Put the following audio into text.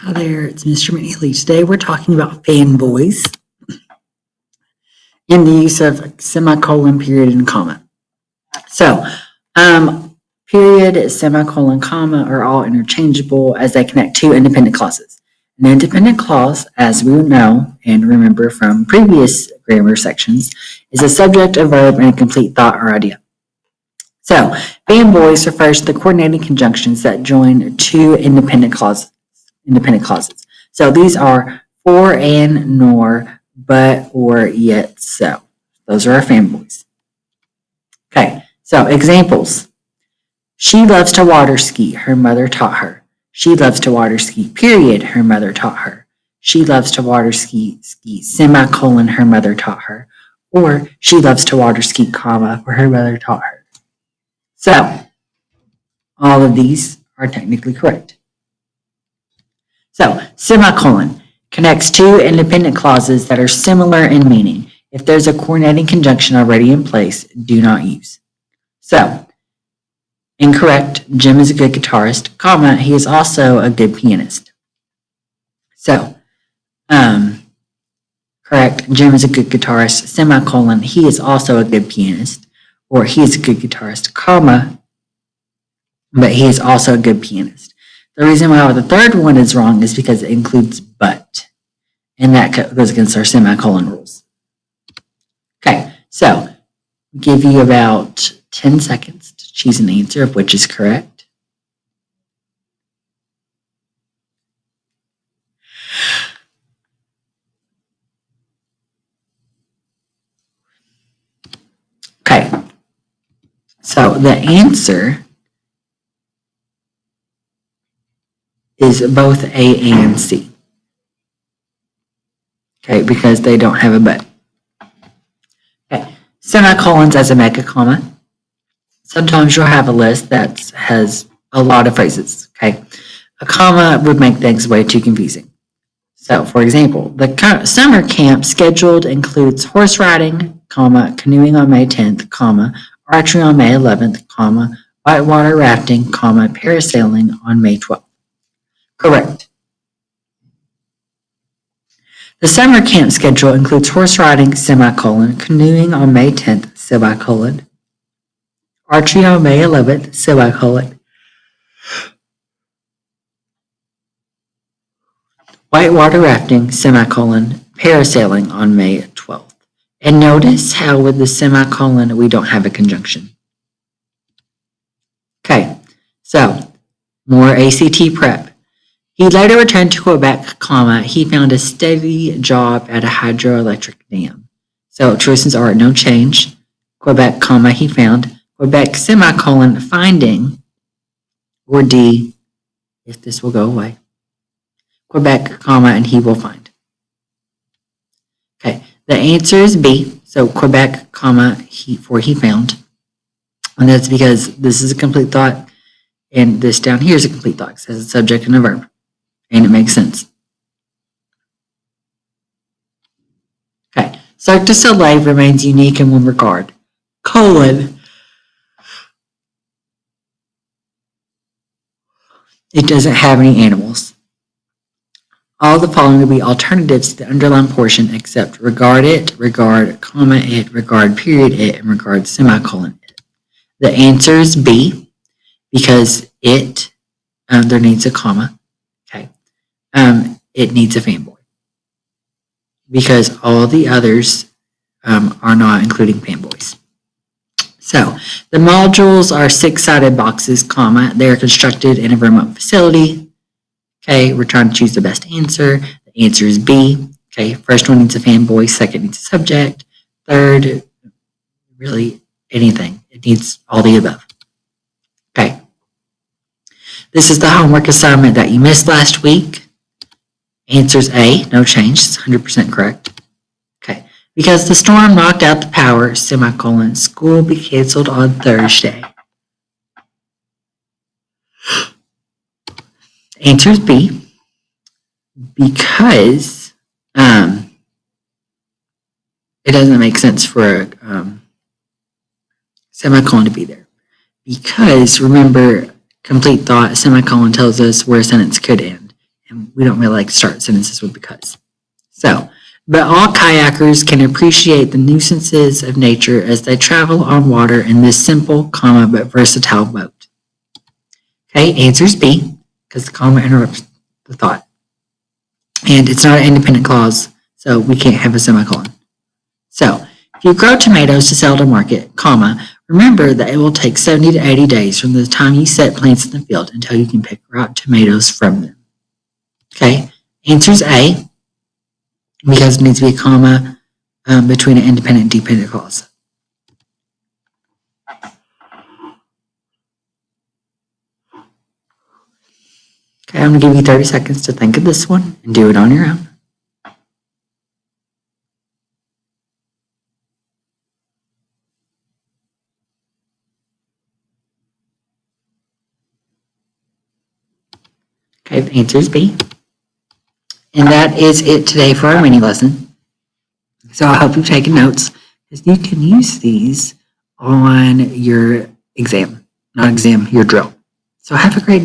Hi there, it's Mr. McNeely. Today we're talking about fanboys in the use of semicolon, period, and comma. So, period, semicolon, comma are all interchangeable as they connect two independent clauses. An independent clause, as we know and remember from previous grammar sections, is a subject, a verb, and a complete thought or idea. So, fanboys refers to the coordinating conjunctions that join two independent clauses. So these are for, and, nor, but, or, yet, so. Those are our fanboys. Okay, so examples. She loves to water ski, her mother taught her. She loves to water ski, period, her mother taught her. She loves to water ski, semicolon, her mother taught her. Or she loves to water ski, comma, or her mother taught her. So, all of these are technically correct. So, semicolon connects two independent clauses that are similar in meaning. If there's a coordinating conjunction already in place, do not use. So, incorrect, Jim is a good guitarist, comma, he is also a good pianist. So, correct, Jim is a good guitarist, semicolon, he is also a good pianist, or he is a good guitarist, comma, but he is also a good pianist. The reason why the third one is wrong is because it includes but, and that goes against our semicolon rules. Okay, so give you about 10 seconds to choose an answer of which is correct. Okay, so the answer is both A and C. Okay, because they don't have a but. Okay, semicolons as a mega comma. Sometimes you'll have a list that has a lot of phrases, okay? A comma would make things way too confusing. So, for example, the summer camp scheduled includes horse riding, comma, canoeing on May 10th, comma, archery on May 11th, comma, whitewater rafting, comma, parasailing on May 12th. Correct. The summer camp schedule includes horse riding, semicolon, canoeing on May 10th, semicolon, archery on May 11th, semicolon, whitewater rafting, semicolon, parasailing on May 12th. And notice how with the semicolon, we don't have a conjunction. Okay, so more ACT prep. He later returned to Quebec, comma, he found a steady job at a hydroelectric dam. So choices are no change, Quebec, comma, he found, Quebec, semicolon, finding, or D, if this will go away, Quebec, comma, and he will find. Okay, the answer is B, so Quebec, comma, he found. And that's because this is a complete thought, and this down here is a complete thought. It says a subject and a verb, and it makes sense. Okay, Cirque du Soleil remains unique in one regard, colon, it doesn't have any animals. All the following will be alternatives to the underlined portion except regard it, regard, comma, it, regard, period, it, and regard, semicolon, it. The answer is B, because it, there needs a comma, okay. It needs a fanboy, because all the others are not including fanboys. So, the modules are 6-sided boxes, comma, they are constructed in a remote facility. Okay, we're trying to choose the best answer. The answer is B. Okay, first one needs a fanboy, second needs a subject, third, really anything. It needs all the above. Okay. This is the homework assignment that you missed last week. Answer's A, no change, it's 100% correct. Okay, because the storm knocked out the power, semicolon, school will be canceled on Thursday. Answer is B, because it doesn't make sense for a semicolon to be there. Because remember, complete thought, semicolon tells us where a sentence could end. And we don't really like to start sentences with because. So, but all kayakers can appreciate the nuisances of nature as they travel on water in this simple, but versatile boat. Okay, answer is B, because the comma interrupts the thought. And it's not an independent clause, so we can't have a semicolon. So, if you grow tomatoes to sell to market, remember that it will take 70 to 80 days from the time you set plants in the field until you can pick ripe tomatoes from them. Okay, answer is A, because it needs to be a comma between an independent and dependent clause. Okay, I'm going to give you 30 seconds to think of this one and do it on your own. Okay, the answer is B. And that is it today for our mini lesson. So I hope you've taken notes, because you can use these on your exam, not exam, your drill. So have a great day.